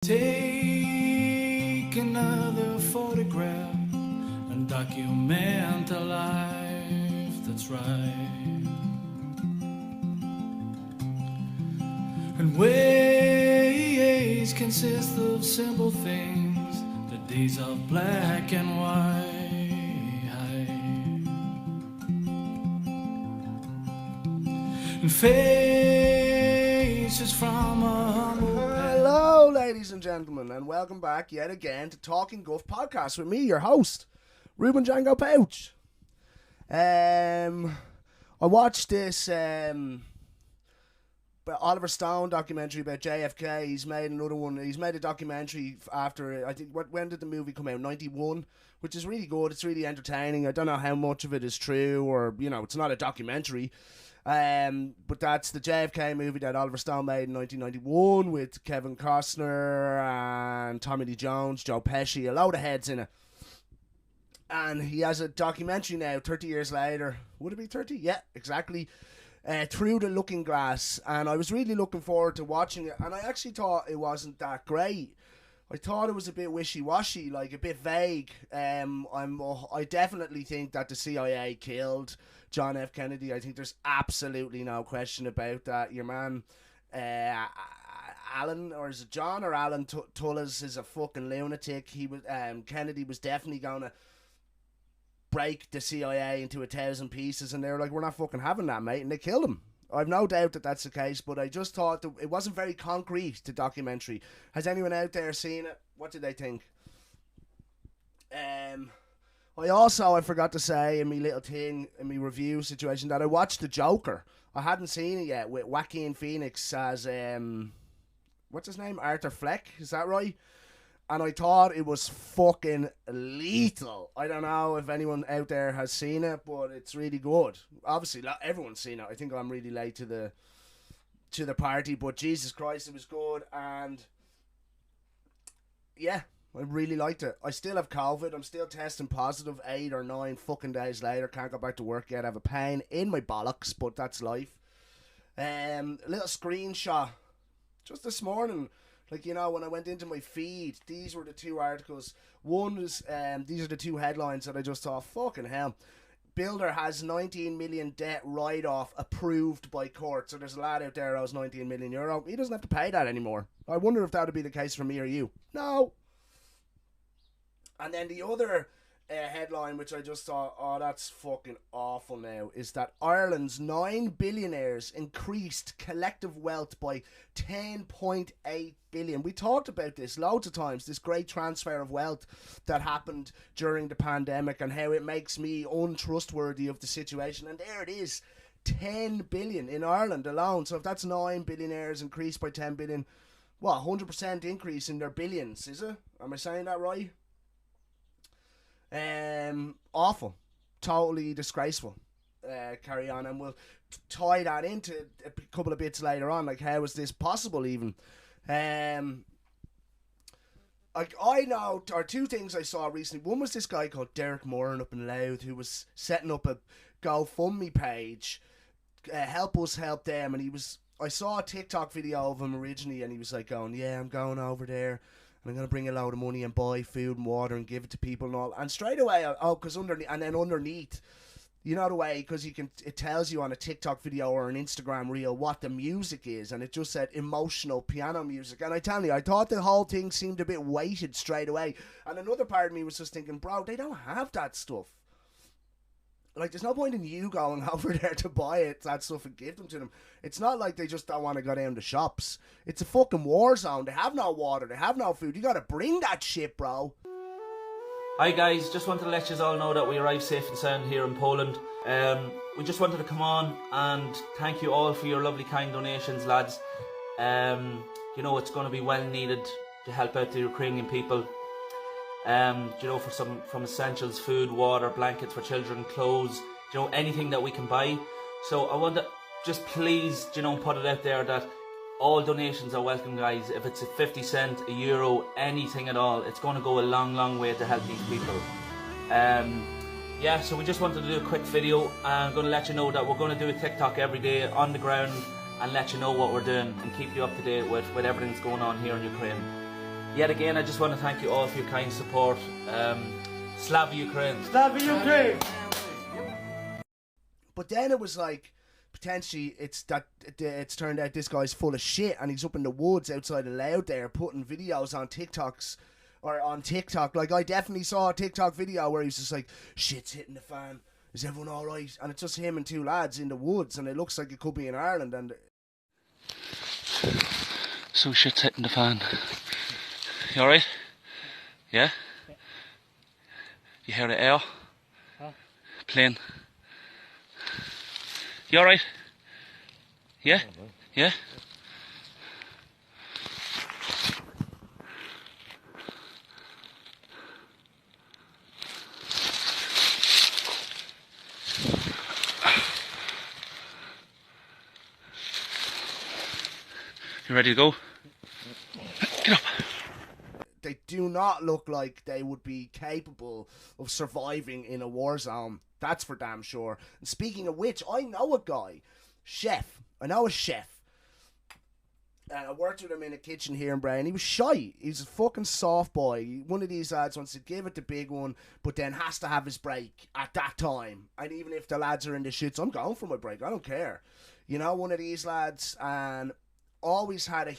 Take another photograph and document a life that's right. And ways consist of simple things, the days of black and white. And faces from a humble. Hello, ladies and gentlemen, and welcome back yet again to Talkin Guff podcast with me, your host, Ruben Django Pouch. I watched this Oliver Stone documentary about JFK. He's made another one. He's made a documentary after, I think, when did the movie come out? 91, which is really good. It's really entertaining. I don't know how much of it is true, or, you know, it's not a documentary. But that's the JFK movie that Oliver Stone made in 1991 with Kevin Costner and Tommy Lee Jones, Joe Pesci, a load of heads in it. And he has a documentary now, 30 years later. Would it be 30? Yeah, exactly. Through the Looking Glass. And I was really looking forward to watching it. And I actually thought it wasn't that great. I thought it was a bit wishy-washy, like a bit vague. I definitely think that the CIA killed John F. Kennedy. I think there's absolutely no question about that. Your man, Alan, or is it John or Alan Tullis, is a fucking lunatic. He was Kennedy was definitely gonna break the CIA into 1,000 pieces, and they were like, "We're not fucking having that, mate," and they killed him. I've no doubt that that's the case, but I just thought that it wasn't very concrete, the documentary. Has anyone out there seen it? What did they think? I forgot to say in my little thing, in my review situation, that I watched The Joker. I hadn't seen it yet, with Joaquin Phoenix as, what's his name? Arthur Fleck, is that right? And I thought it was fucking lethal. I don't know if anyone out there has seen it, but it's really good. Obviously, everyone's seen it. I think I'm really late to the party, but Jesus Christ, it was good. And yeah, I really liked it. I still have COVID. I'm still testing positive 8 or 9 fucking days later. Can't go back to work yet. I have a pain in my bollocks, but that's life. A little screenshot just this morning. Like, you know, when I went into my feed, these were the two articles. One was, these are the two headlines that I just thought, fucking hell. Builder has 19 million debt write-off approved by court. So there's a lad out there who owes 19 million euro. He doesn't have to pay that anymore. I wonder if that would be the case for me or you. No. And then the other headline, which I just thought, oh, that's fucking awful now, is that Ireland's 9 billionaires increased collective wealth by 10.8 billion. We talked about this loads of times, this great transfer of wealth that happened during the pandemic and how it makes me untrustworthy of the situation. And there it is, 10 billion in Ireland alone. So if that's 9 billionaires increased by 10 billion, what, 100% increase in their billions, is it? Am I saying that right? Awful, totally disgraceful. Carry on, and we'll tie that into a couple of bits later on. Like, how is this possible even? Like, I know, or two things I saw recently. One was this guy called Derek Moran up in Louth, who was setting up a GoFundMe page, help us help them, and I saw a TikTok video of him originally, and he was like going, yeah, I'm going over there, and I'm going to bring a load of money and buy food and water and give it to people and all. And straight away, because underneath, you know the way, because it tells you on a TikTok video or an Instagram reel what the music is, and it just said emotional piano music. And I tell you, I thought the whole thing seemed a bit weighted straight away. And another part of me was just thinking, bro, they don't have that stuff. Like, there's no point in you going over there to buy that stuff and give them to them. It's not like they just don't want to go down to shops. It's a fucking war zone. They have no water. They have no food. You gotta bring that shit, bro. Hi guys, just wanted to let you all know that we arrived safe and sound here in Poland. We just wanted to come on and thank you all for your lovely kind donations, lads. You know, it's going to be well needed to help out the Ukrainian people. You know, from essentials, food, water, blankets for children, clothes, you know, anything that we can buy. So I want to just please, you know, put it out there that all donations are welcome, guys. If it's a 50 cent, a euro, anything at all, it's going to go a long, long way to help these people. Yeah, so we just wanted to do a quick video. I'm going to let you know that we're going to do a TikTok every day on the ground and let you know what we're doing and keep you up to date with everything that's going on here in Ukraine. Yet again, I just want to thank you all for your kind support. Slava Ukraine. Starvin Ukraine. But then it was like, potentially, it's turned out this guy's full of shit and he's up in the woods outside of Loud there putting videos on TikToks, or on TikTok. Like, I definitely saw a TikTok video where he's just like, shit's hitting the fan. Is everyone alright? And it's just him and two lads in the woods, and it looks like it could be in Ireland. And So shit's hitting the fan. You alright? Yeah? You hear the air? Huh? Plane. You alright? Yeah? Yeah? You ready to go? Get up! they do not look like they would be capable of surviving in a war zone. That's for damn sure. And speaking of which, I know a guy, chef. I know a chef. And I worked with him in a kitchen here in Brown. He was shy. He's a fucking soft boy. One of these lads wants to give it the big one, but then has to have his break at that time. And even if the lads are in the shits, I'm going for my break. I don't care. You know, one of these lads, and always had a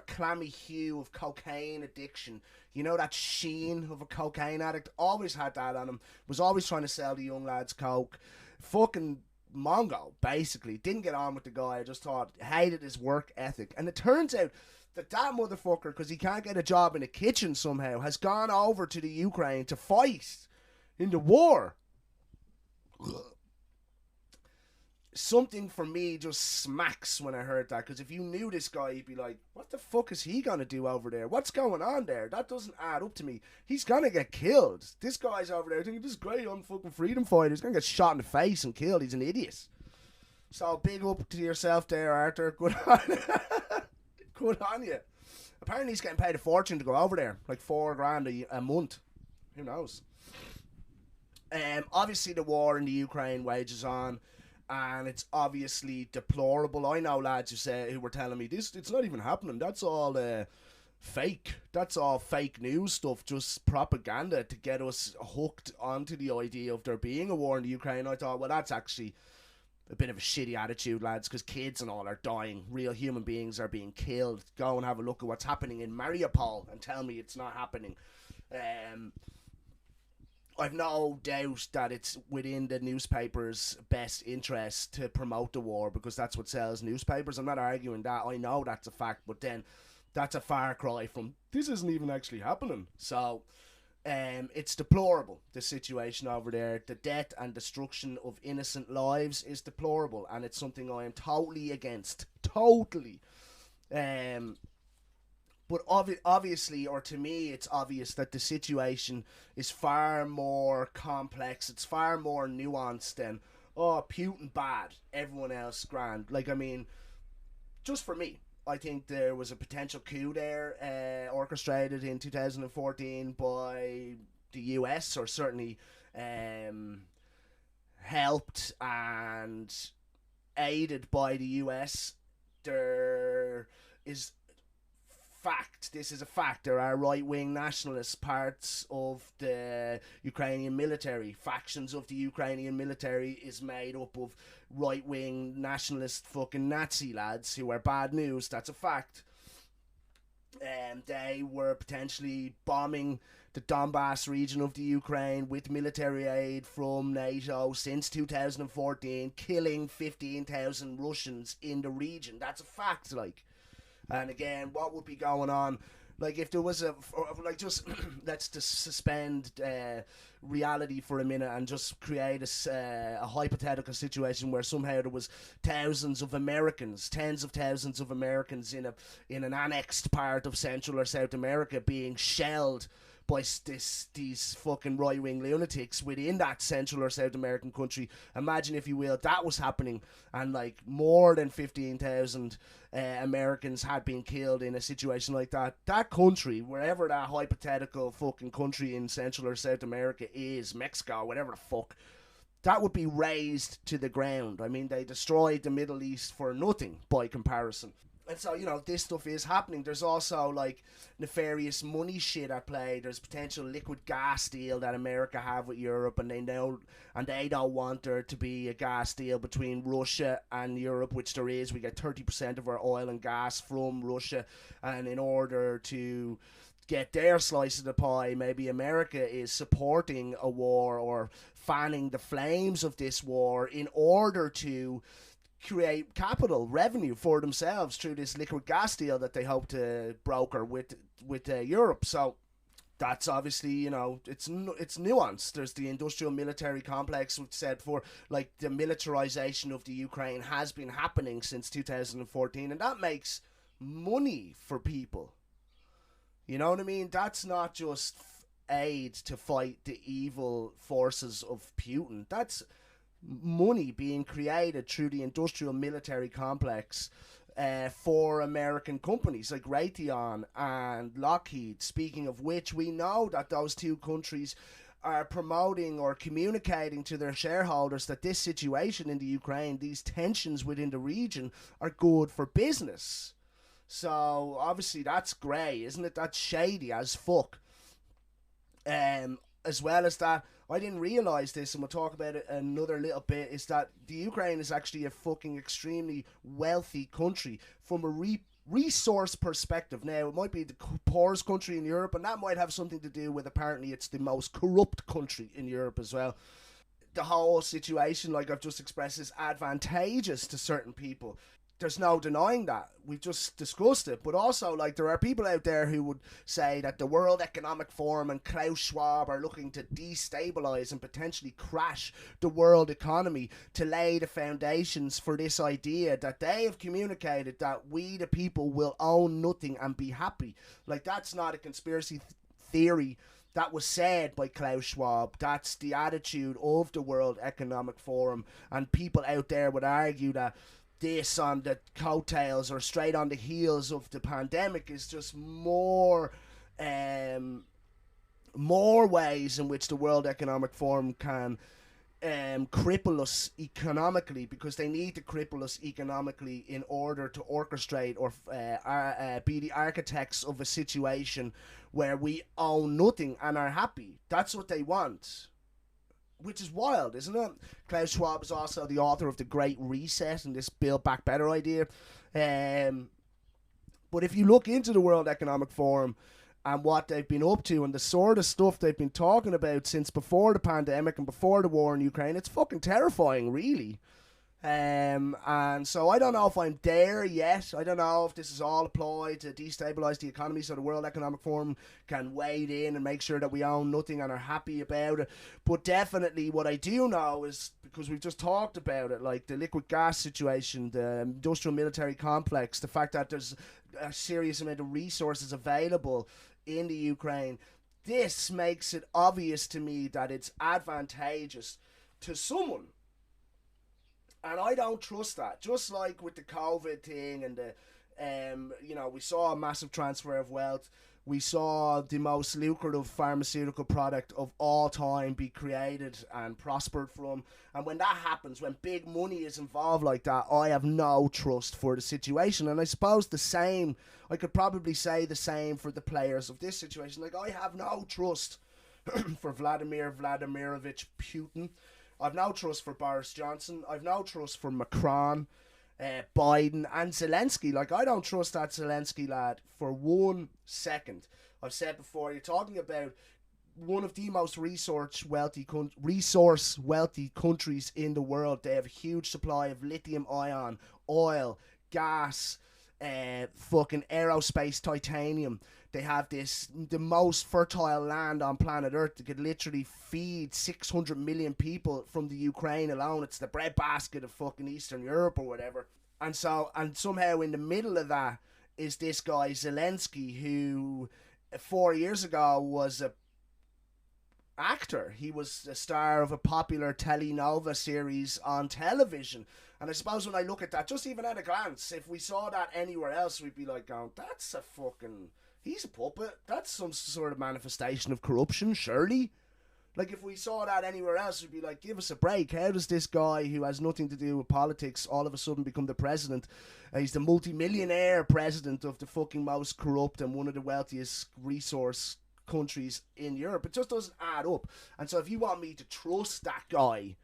clammy hue of cocaine addiction. You know, that sheen of a cocaine addict? Always had that on him. Was always trying to sell the young lads coke. Fucking Mongo, basically. Didn't get on with the guy. I just thought, hated his work ethic. And it turns out that motherfucker, because he can't get a job in a kitchen somehow, has gone over to the Ukraine to fight in the war. Something for me just smacks when I heard that, because if you knew this guy, you'd be like, what the fuck is he gonna do over there? What's going on there? That doesn't add up to me. He's gonna get killed. This guy's over there thinking, this great young fucking freedom fighter. He's gonna get shot in the face and killed. He's an idiot. So big up to yourself there, Arthur. Good on good on you. Apparently he's getting paid a fortune to go over there, like $4,000 a month. Who knows? Obviously the war in the Ukraine wages on, and it's obviously deplorable. I know lads who were telling me it's not even happening. That's all fake. That's all fake news stuff, just propaganda to get us hooked onto the idea of there being a war in the Ukraine. I thought, well, that's actually a bit of a shitty attitude, lads, because kids and all are dying. Real human beings are being killed. Go and have a look at what's happening in Mariupol and tell me it's not happening. I've no doubt that it's within the newspaper's best interest to promote the war, because that's what sells newspapers. I'm not arguing that. I know that's a fact, but then that's a far cry from this isn't even actually happening. So it's deplorable, the situation over there. The death and destruction of innocent lives is deplorable, and it's something I am totally against. Totally. But obviously, or to me, it's obvious that the situation is far more complex. It's far more nuanced than, oh, Putin bad, everyone else grand. Like, I mean, just for me, I think there was a potential coup there, orchestrated in 2014 by the US, or certainly helped and aided by the US. There is this is a fact. There are right-wing nationalist parts of the Ukrainian military. Factions of the Ukrainian military is made up of right-wing nationalist fucking Nazi lads who are bad news. That's a fact. They were potentially bombing the Donbass region of the Ukraine with military aid from NATO since 2014, killing 15,000 Russians in the region. That's a fact, like. And again, what would be going on, like, if there was just let's just suspend reality for a minute and just create a hypothetical situation where somehow there was thousands of Americans, tens of thousands of Americans in an annexed part of Central or South America being shelled by these fucking right-wing lunatics within that Central or South American country. Imagine, if you will, that was happening, and like more than 15,000 Americans had been killed in a situation like that. That country, wherever that hypothetical fucking country in Central or South America is, Mexico, whatever the fuck, that would be razed to the ground. I mean, they destroyed the Middle East for nothing by comparison. And so, this stuff is happening. There's also, like, nefarious money shit at play. There's potential liquid gas deal that America have with Europe, and they don't want there to be a gas deal between Russia and Europe, which there is. We get 30% of our oil and gas from Russia, and in order to get their slice of the pie, maybe America is supporting a war or fanning the flames of this war in order to create capital revenue for themselves through this liquid gas deal that they hope to broker with Europe. So that's obviously, it's nuanced. There's the industrial military complex, which said for, like, the militarization of the Ukraine has been happening since 2014, and that makes money for people. You know what I mean? That's not just aid to fight the evil forces of Putin. That's money being created through the industrial military complex for American companies like Raytheon and Lockheed. Speaking of which, we know that those two countries are promoting or communicating to their shareholders that this situation in the Ukraine, these tensions within the region, are good for business. So obviously that's grey, isn't it? That's shady as fuck. As well as that, I didn't realise this, and we'll talk about it another little bit, is that the Ukraine is actually a fucking extremely wealthy country from a resource perspective. Now, it might be the poorest country in Europe, and that might have something to do with, apparently, it's the most corrupt country in Europe as well. The whole situation, like I've just expressed, is advantageous to certain people. There's no denying that. We've just discussed it. But also, like, there are people out there who would say that the World Economic Forum and Klaus Schwab are looking to destabilise and potentially crash the world economy to lay the foundations for this idea that they have communicated that we, the people, will own nothing and be happy. Like, that's not a conspiracy theory. That was said by Klaus Schwab. That's the attitude of the World Economic Forum. And people out there would argue that this on the coattails or straight on the heels of the pandemic is just more ways in which the World Economic Forum can cripple us economically, because they need to cripple us economically in order to orchestrate or be the architects of a situation where we own nothing and are happy. That's what they want. Which is wild, isn't it? Klaus Schwab is also the author of The Great Reset and this Build Back Better idea. But if you look into the World Economic Forum and what they've been up to and the sort of stuff they've been talking about since before the pandemic and before the war in Ukraine, it's fucking terrifying, really. And so I don't know if I'm there yet. I don't know if this is all applied to destabilise the economy so the World Economic Forum can wade in and make sure that we own nothing and are happy about it. But definitely what I do know is, because we've just talked about it, like the liquid gas situation, the industrial military complex, the fact that there's a serious amount of resources available in the Ukraine, this makes it obvious to me that it's advantageous to someone. And I don't trust that. Just like with the COVID thing and the, we saw a massive transfer of wealth. We saw the most lucrative pharmaceutical product of all time be created and prospered from. And when that happens, when big money is involved like that, I have no trust for the situation. And I suppose the same, I could probably say the same for the players of this situation. Like, I have no trust for Vladimir Vladimirovich Putin. I've no trust for Boris Johnson. I've no trust for Macron, Biden, and Zelensky. Like, I don't trust that Zelensky lad for 1 second. I've said before, you're talking about one of the most resource wealthy countries in the world. They have a huge supply of lithium-ion, oil, gas, fucking aerospace titanium. They have the most fertile land on planet Earth. They could literally feed 600 million people from the Ukraine alone. It's the breadbasket of fucking Eastern Europe or whatever. And somehow in the middle of that is this guy Zelensky, who 4 years ago was a actor. He was the star of a popular telenova series on television. And I suppose when I look at that, just even at a glance, if we saw that anywhere else, we'd be like going, that's a fucking... He's a puppet. That's some sort of manifestation of corruption, surely. Like, if we saw that anywhere else, we'd be like, give us a break. How does this guy who has nothing to do with politics all of a sudden become the president? He's the multi-millionaire president of the fucking most corrupt and one of the wealthiest resource countries in Europe. It just doesn't add up. And so if you want me to trust that guy,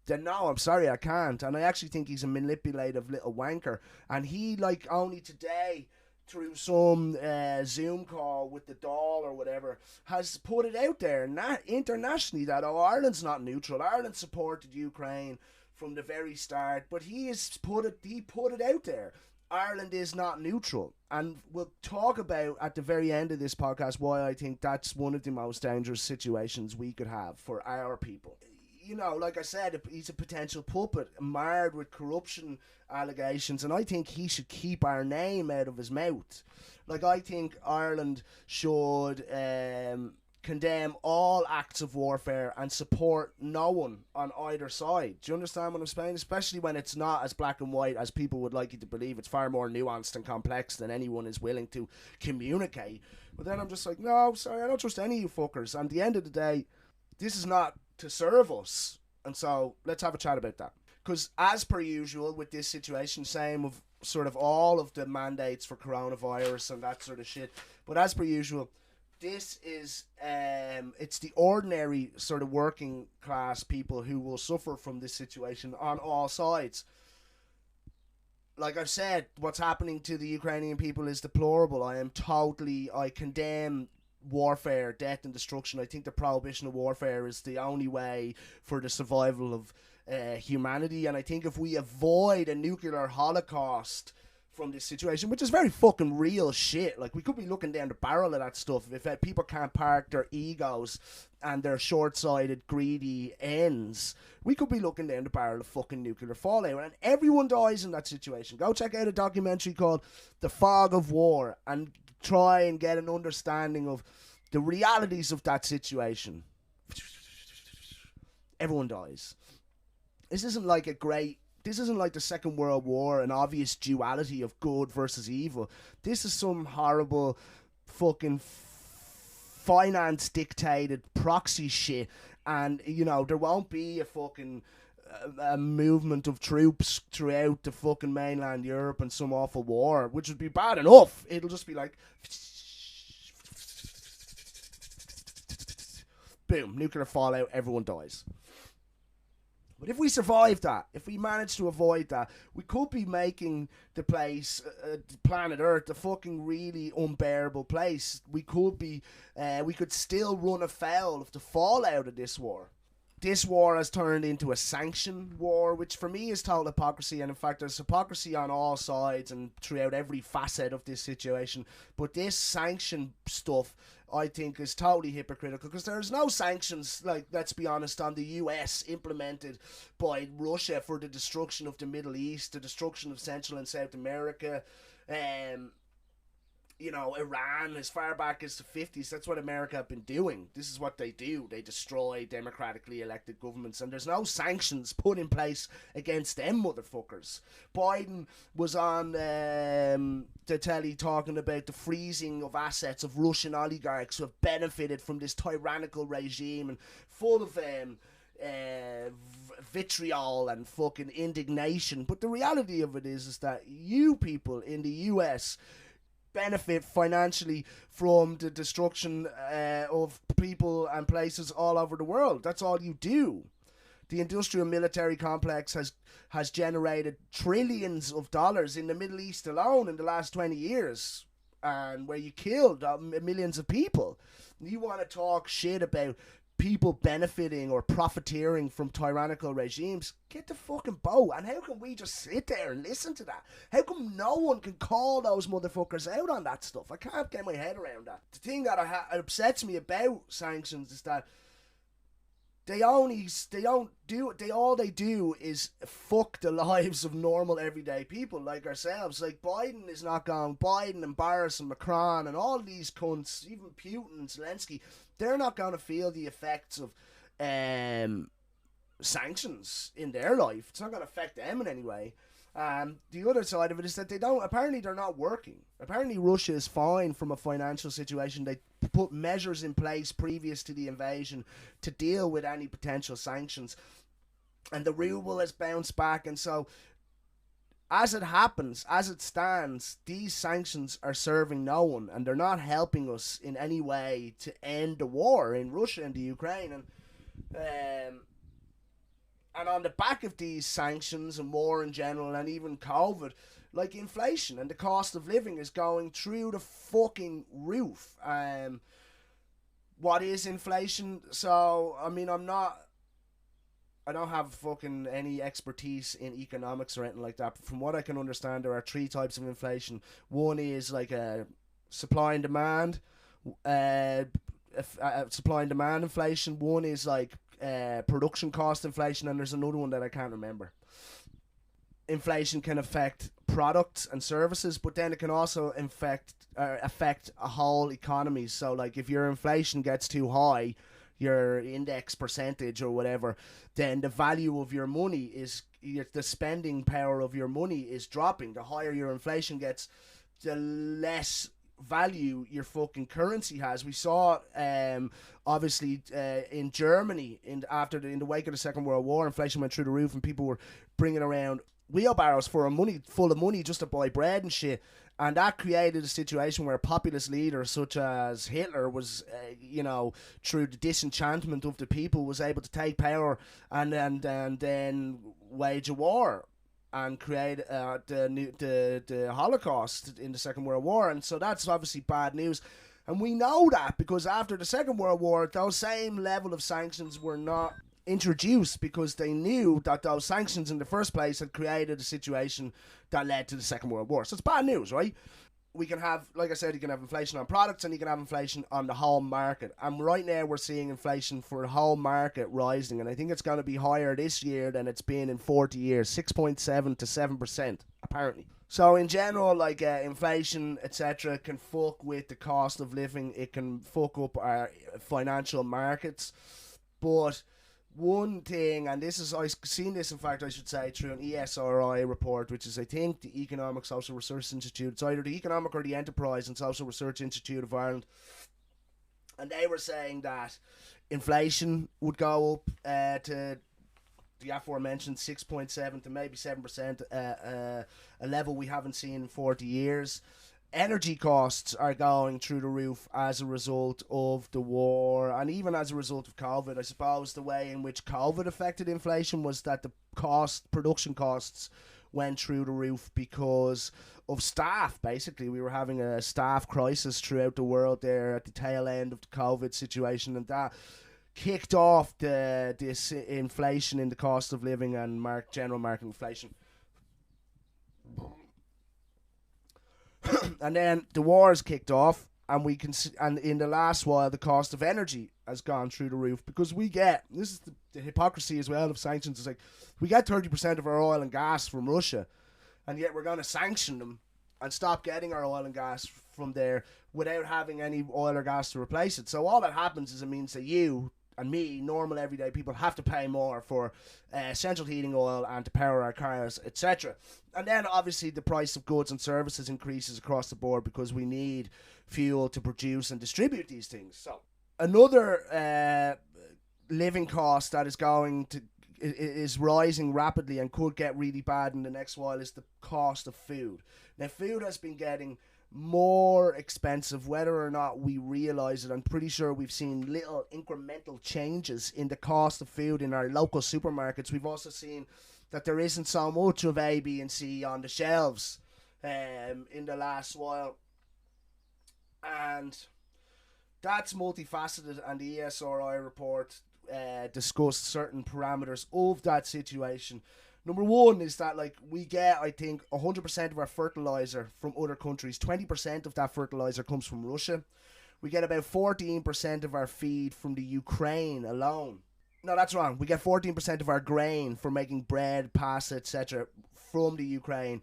then no, I'm sorry, I can't. And I actually think he's a manipulative little wanker. And he, like, only today, through some Zoom call with the doll or whatever, has put it out there internationally that, oh, Ireland's not neutral. Ireland supported Ukraine from the very start, but he put it out there. Ireland is not neutral. And we'll talk about at the very end of this podcast why I think that's one of the most dangerous situations we could have for our people. You know, like I said, he's a potential puppet, marred with corruption allegations, and I think he should keep our name out of his mouth. Like, I think Ireland should condemn all acts of warfare and support no one on either side. Do you understand what I'm saying? Especially when it's not as black and white as people would like you to believe. It's far more nuanced and complex than anyone is willing to communicate. But then I'm just like, no, sorry, I don't trust any of you fuckers. And at the end of the day, this is not to serve us, and so let's have a chat about that. Because as per usual with this situation, same of sort of all of the mandates for coronavirus and that sort of shit, but as per usual, this is it's the ordinary sort of working class people who will suffer from this situation on all sides. Like I've said, what's happening to the Ukrainian people is deplorable. I condemn warfare, death and destruction. I think the prohibition of warfare is the only way for the survival of humanity, and I think if we avoid a nuclear holocaust from this situation, which is very fucking real shit, like, we could be looking down the barrel of that stuff if people can't park their egos and their short-sighted greedy ends. We could be looking down the barrel of fucking nuclear fallout, and everyone dies in that situation. Go check out a documentary called The Fog of War and try and get an understanding of the realities of that situation. Everyone dies. This isn't like the Second World War, an obvious duality of good versus evil. This is some horrible fucking finance dictated proxy shit, and you know, there won't be a fucking a movement of troops throughout the fucking mainland Europe and some awful war, which would be bad enough. It'll just be like boom, nuclear fallout, everyone dies. But if we survive that, if we manage to avoid that, we could be making the place, planet Earth, a fucking really unbearable place. We could still run afoul of the fallout of this war. This war has turned into a sanction war, which for me is total hypocrisy. And in fact, there's hypocrisy on all sides and throughout every facet of this situation. But this sanction stuff, I think, is totally hypocritical, because there's no sanctions, like, let's be honest, on the US implemented by Russia for the destruction of the Middle East, the destruction of Central and South America, you know, Iran, as far back as the 50s. That's what America have been doing. This is what they do. They destroy democratically elected governments, and there's no sanctions put in place against them motherfuckers. Biden was on the telly talking about the freezing of assets of Russian oligarchs who have benefited from this tyrannical regime, and full of vitriol and fucking indignation. But the reality of it is that you people in the US benefit financially from the destruction of people and places all over the world. That's all you do. The industrial military complex has generated trillions of dollars in the Middle East alone in the last 20 years, and where you killed millions of people. You want to talk shit about people benefiting or profiteering from tyrannical regimes? Get the fucking boat. And how can we just sit there and listen to that? How come no one can call those motherfuckers out on that stuff? I can't get my head around that. The thing that upsets me about sanctions is that all they do is fuck the lives of normal everyday people like ourselves. Like, Biden is not going, Biden and Boris and Macron and all these cunts, even Putin and Zelensky, they're not going to feel the effects of sanctions in their life. It's not going to affect them in any way. The other side of it is that apparently they're not working. Apparently Russia is fine from a financial situation. They put measures in place previous to the invasion to deal with any potential sanctions. And the ruble has bounced back. And so, as it happens, as it stands, these sanctions are serving no one. And they're not helping us in any way to end the war in Russia and the Ukraine. And on the back of these sanctions and war in general and even COVID, like inflation and the cost of living is going through the fucking roof. What is inflation? So, I mean, I don't have fucking any expertise in economics or anything like that. But from what I can understand, there are three types of inflation. One is like a supply and demand, supply and demand inflation. One is like production cost inflation, and there's another one that I can't remember. Inflation can affect products and services, but then it can also affect a whole economy. So like if your inflation gets too high, your index percentage or whatever, then the value of your money the spending power of your money is dropping. The higher your inflation gets, the less value your fucking currency has. We saw obviously in Germany in the wake of the Second World War, inflation went through the roof and people were bringing around wheelbarrows full of money just to buy bread and shit. And that created a situation where populist leaders such as Hitler was, through the disenchantment of the people, was able to take power and then wage a war and create the Holocaust in the Second World War. And so that's obviously bad news. And we know that because after the Second World War, those same level of sanctions were not introduced because they knew that those sanctions in the first place had created a situation that led to the Second World War. So it's bad news, right? We can have, like I said, you can have inflation on products and you can have inflation on the whole market. And right now we're seeing inflation for the whole market rising. And I think it's going to be higher this year than it's been in 40 years, 6.7 to 7%, apparently. So in general, like inflation, etc., can fuck with the cost of living. It can fuck up our financial markets. But one thing, and I've seen this, in fact, I should say, through an ESRI report, which is, I think, the Economic Social Research Institute. It's either the Economic or the Enterprise and Social Research Institute of Ireland. And they were saying that inflation would go up to the aforementioned 6.7 to maybe 7%, a level we haven't seen in 40 years. Energy costs are going through the roof as a result of the war and even as a result of COVID. I suppose the way in which COVID affected inflation was that the production costs went through the roof because of staff. Basically, we were having a staff crisis throughout the world there at the tail end of the COVID situation, and that kicked off this inflation in the cost of living and general market inflation. And then the war has kicked off, and and in the last while, the cost of energy has gone through the roof because this is the hypocrisy as well of sanctions. It's like we get 30% of our oil and gas from Russia, and yet we're going to sanction them and stop getting our oil and gas from there without having any oil or gas to replace it. So all that happens is it means that you and me, normal everyday people, have to pay more for central heating oil and to power our cars, etc. And then obviously the price of goods and services increases across the board because we need fuel to produce and distribute these things. So another living cost that is rising rapidly and could get really bad in the next while is the cost of food. Now, food has been getting more expensive, whether or not we realize it. I'm pretty sure we've seen little incremental changes in the cost of food in our local supermarkets. We've also seen that there isn't so much of A, B, and C on the shelves in the last while, and that's multifaceted. And the ESRI report discussed certain parameters of that situation. Number one is that, like, we get, I think, 100% of our fertilizer from other countries. 20% of that fertilizer comes from Russia. We get about 14% of our feed from the Ukraine alone. No, that's wrong. We get 14% of our grain for making bread, pasta, etc. from the Ukraine.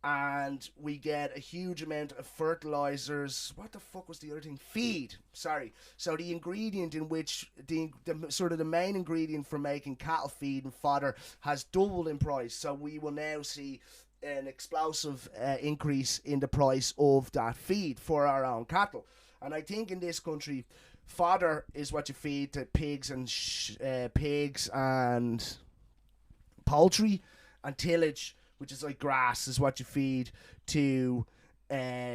and we get a huge amount of fertilizers. What the fuck was the other thing? Feed. Sorry. So the ingredient in which the sort of the main ingredient for making cattle feed and fodder has doubled in price. So we will now see an explosive increase in the price of that feed for our own cattle. And I think in this country, fodder is what you feed to pigs and poultry, and tillage, which is like grass, is what you feed to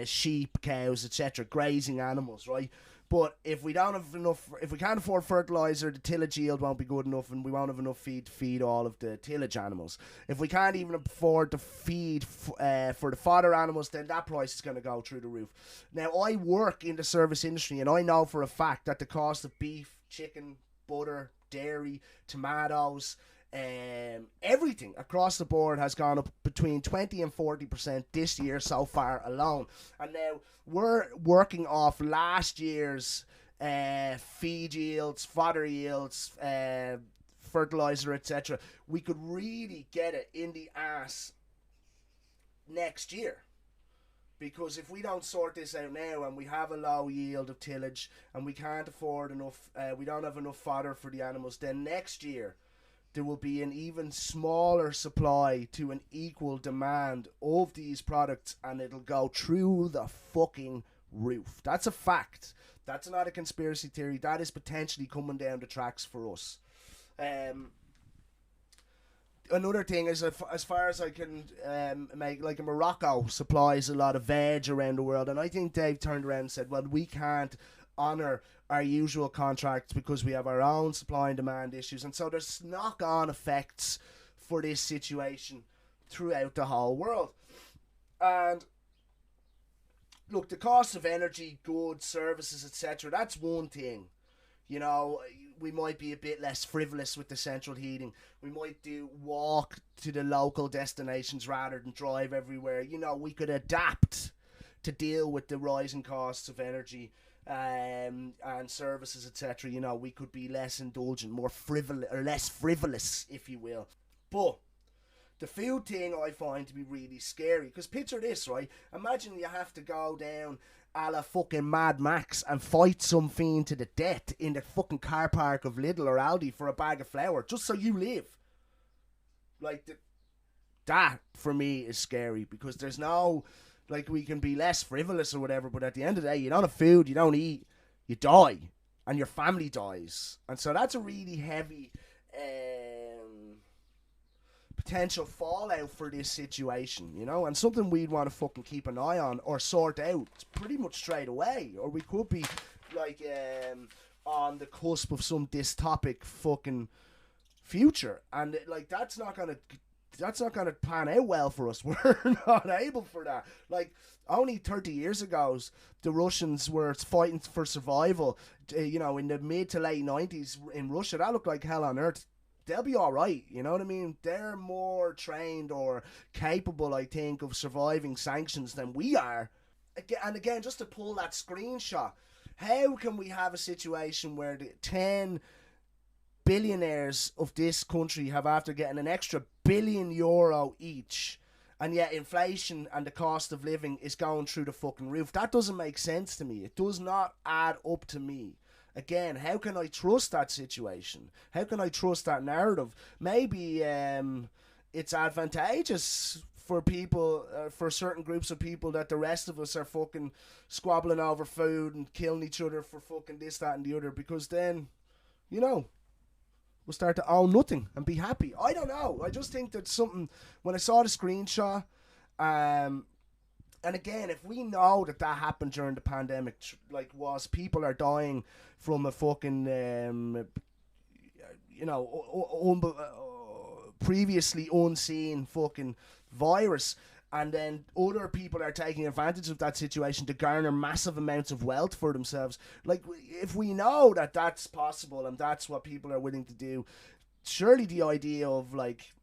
sheep, cows, etc., grazing animals, right? But if we don't have enough, if we can't afford fertilizer, the tillage yield won't be good enough, and we won't have enough feed to feed all of the tillage animals. If we can't even afford to feed for the fodder animals, then that price is going to go through the roof. Now, I work in the service industry, and I know for a fact that the cost of beef, chicken, butter, dairy, tomatoes, everything across the board has gone up between 20 and 40% this year so far alone. And now we're working off last year's feed yields, fodder yields, fertilizer, etc. We could really get it in the ass next year. Because if we don't sort this out now, and we have a low yield of tillage, and we can't afford enough, we don't have enough fodder for the animals, then next year there will be an even smaller supply to an equal demand of these products, and it'll go through the fucking roof. That's a fact. That's not a conspiracy theory. That is potentially coming down the tracks for us. Another thing is, as far as I can make, like Morocco supplies a lot of veg around the world, and I think they've turned around and said, well, we can't honour our usual contracts because we have our own supply and demand issues. And so there's knock-on effects for this situation throughout the whole world. And look, the cost of energy, goods, services, etc., that's one thing. You know, we might be a bit less frivolous with the central heating. We might walk to the local destinations rather than drive everywhere. You know, we could adapt to deal with the rising costs of energy and services, etc. You know, we could be less indulgent, more frivolous, or less frivolous, if you will. But the food thing I find to be really scary, because picture this, right? Imagine you have to go down a la fucking Mad Max and fight some fiend to the death in the fucking car park of Lidl or Aldi for a bag of flour, just so you live. Like, that for me is scary, because there's no, like, we can be less frivolous or whatever, but at the end of the day, you don't have food, you don't eat, you die, and your family dies. And so that's a really heavy potential fallout for this situation, you know, and something we'd want to fucking keep an eye on or sort out pretty much straight away. Or we could be, like, on the cusp of some dystopic fucking future, and like that's not gonna pan out well for us. We're not able for that. Like, only 30 years ago, the Russians were fighting for survival. You know, in the mid to late 90s in Russia, that looked like hell on earth. They'll be alright, you know what I mean? They're more trained or capable, I think, of surviving sanctions than we are. And again, just to pull that screenshot, how can we have a situation where the 10 billionaires of this country have, after getting an extra €1 billion each, and yet inflation and the cost of living is going through the fucking roof? That doesn't make sense to me. It does not add up to me. Again, how can I trust that situation? How can I trust that narrative? Maybe it's advantageous for people, for certain groups of people, that the rest of us are fucking squabbling over food and killing each other for fucking this, that and the other, because then, you know, we'll start to own nothing and be happy. I don't know. I just think that something, when I saw the screenshot, and again, if we know that happened during the pandemic, like, was people are dying from a fucking, you know, previously unseen fucking virus, and then other people are taking advantage of that situation to garner massive amounts of wealth for themselves. Like, if we know that that's possible and that's what people are willing to do, surely the idea of, like,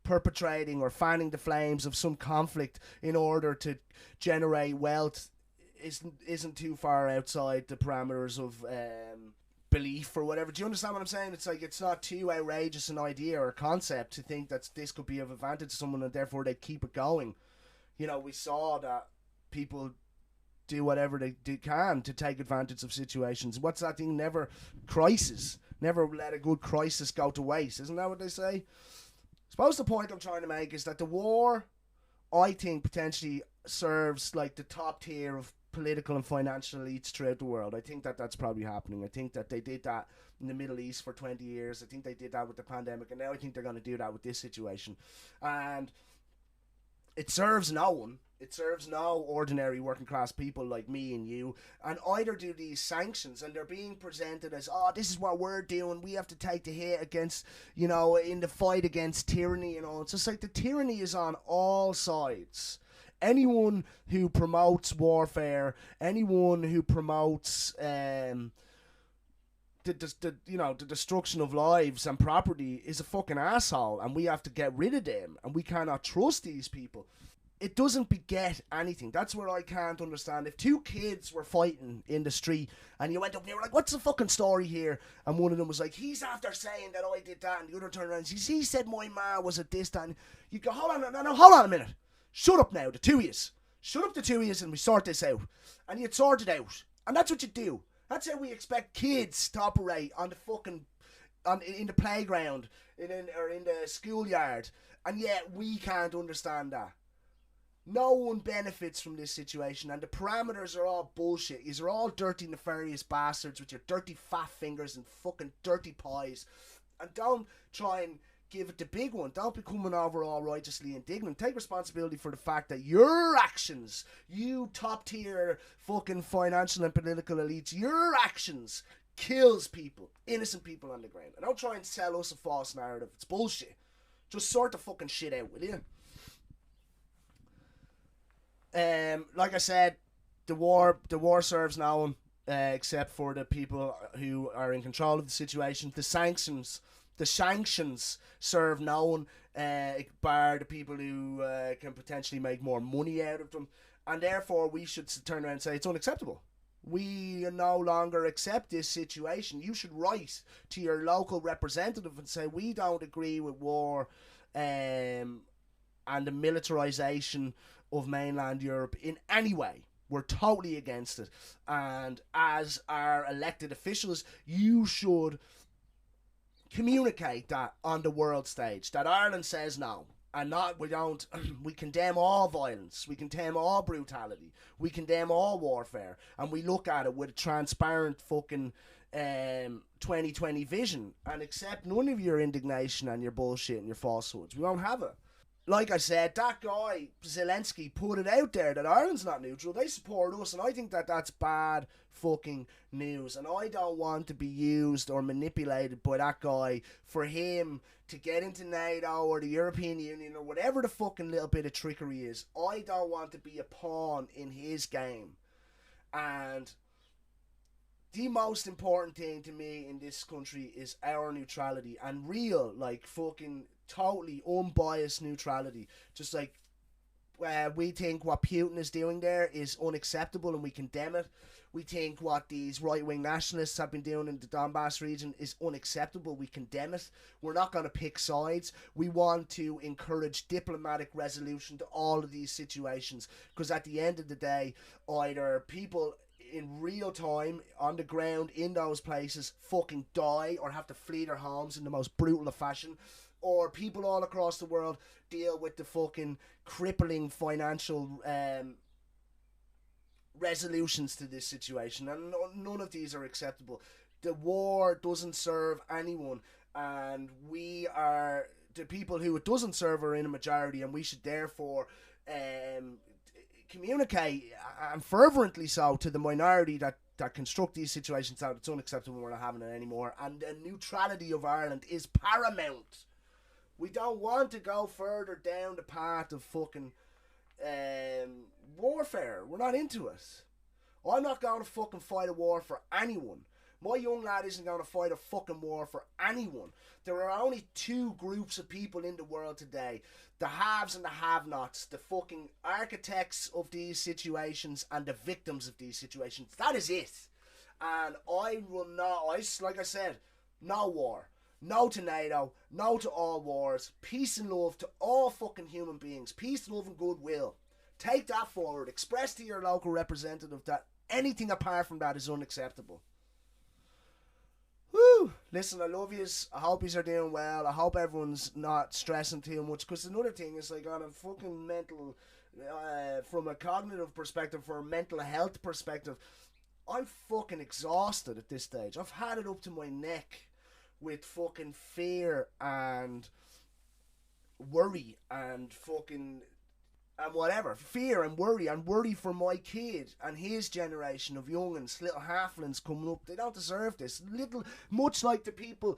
perpetrating or fanning the flames of some conflict in order to generate wealth isn't too far outside the parameters of belief or whatever. Do you understand what I'm saying? It's like, it's not too outrageous an idea or concept to think that this could be of advantage to someone and therefore they keep it going. You know, we saw that people do whatever they can to take advantage of situations. What's that thing? Never let a good crisis go to waste. Isn't that what they say? I suppose the point I'm trying to make is that the war, I think, potentially serves like the top tier of political and financial elites throughout the world. I think that that's probably happening. I think that they did that in the Middle East for 20 years. I think they did that with the pandemic, and now I think they're going to do that with this situation. And it serves no one. It serves no ordinary working class people like me and you. And either do these sanctions, and they're being presented as, oh, this is what we're doing. We have to take the hit against, you know, in the fight against tyranny and all. It's just like the tyranny is on all sides. Anyone who promotes warfare, anyone who promotes the destruction of lives and property is a fucking asshole, and we have to get rid of them, and we cannot trust these people. It doesn't beget anything. That's where I can't understand. If two kids were fighting in the street and you went up and you were like, what's the fucking story here? And one of them was like, he's after saying that I did that, and the other turned around and says, he said my ma was at this, that, and you go, hold on a minute. Shut up now, the two of yous. Shut up, the two of yous, and we sort this out. And you'd sort it out. And that's what you do. That's how we expect kids to operate on the fucking, in the playground, or in the schoolyard. And yet we can't understand that. No one benefits from this situation, and the parameters are all bullshit. You're all dirty, nefarious bastards with your dirty fat fingers and fucking dirty pies. And don't try and give it the big one. Don't be coming over all righteously indignant. Take responsibility for the fact that your actions, you top tier fucking financial and political elites, your actions kills people, innocent people on the ground. And don't try and sell us a false narrative. It's bullshit. Just sort the fucking shit out, will you? Like I said, the war serves no one, except for the people who are in control of the situation. The sanctions serve no one, bar the people who can potentially make more money out of them, and therefore we should turn around and say it's unacceptable. We no longer accept this situation. You should write to your local representative and say we don't agree with war and the militarization of mainland Europe in any way. We're totally against it. And as our elected officials, you should communicate that on the world stage, that Ireland says no. And we condemn all violence, we condemn all brutality, we condemn all warfare, and we look at it with a transparent fucking 2020 vision, and accept none of your indignation and your bullshit and your falsehoods. We won't have it. Like I said, that guy, Zelensky, put it out there that Ireland's not neutral. They support us, and I think that that's bad fucking news. And I don't want to be used or manipulated by that guy for him to get into NATO or the European Union or whatever the fucking little bit of trickery is. I don't want to be a pawn in his game. And the most important thing to me in this country is our neutrality, and real, like, fucking totally unbiased neutrality. Just like we think what Putin is doing there is unacceptable and we condemn it. We think what these right-wing nationalists have been doing in the Donbass region is unacceptable. We condemn it. We're not going to pick sides. We want to encourage diplomatic resolution to all of these situations, because at the end of the day, either people in real time on the ground in those places fucking die or have to flee their homes in the most brutal of fashion, or people all across the world deal with the fucking crippling financial resolutions to this situation, and none of these are acceptable. The war doesn't serve anyone, and we are the people who it doesn't serve are in a majority, and we should therefore communicate, and fervently so, to the minority that construct these situations out. It's unacceptable, we're not having it anymore, and the neutrality of Ireland is paramount. We don't want to go further down the path of fucking warfare. We're not into it. I'm not going to fucking fight a war for anyone. My young lad isn't going to fight a fucking war for anyone. There are only two groups of people in the world today: the haves and the have-nots, the fucking architects of these situations and the victims of these situations. That is it. And I will not, like I said, no war. No to NATO, no to all wars, peace and love to all fucking human beings, peace, love and goodwill. Take that forward. Express to your local representative that anything apart from that is unacceptable. Woo! Listen, I love yous. I hope yous are doing well. I hope everyone's not stressing too much. Because another thing is, like, on a fucking mental, from a cognitive perspective, for a mental health perspective, I'm fucking exhausted at this stage. I've had it up to my neck with fucking fear and worry and fucking and whatever. Fear and worry for my kid and his generation of young'uns, little halflings coming up. They don't deserve this. Much like the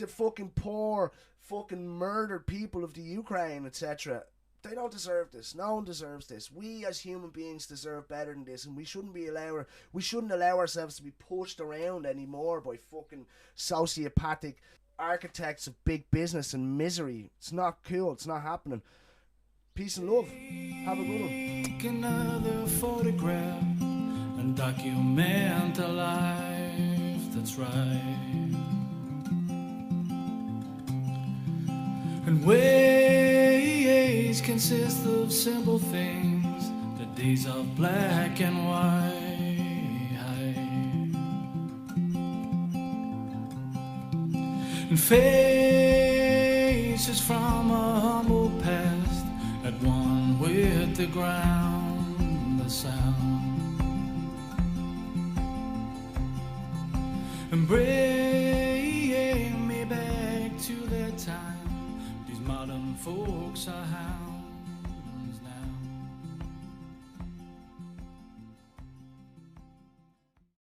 fucking poor, fucking murdered people of the Ukraine, etc. They don't deserve this. No one deserves this. We as human beings deserve better than this, and we shouldn't allow ourselves to be pushed around anymore by fucking sociopathic architects of big business and misery. It's not cool. It's not happening. Peace and love. Have a good one. Take another photograph and document a life that's right. And ways consist of simple things, the days of black and white. And faces from a humble past at one with the ground, the sound, and bring me back to that time these modern folks are hound.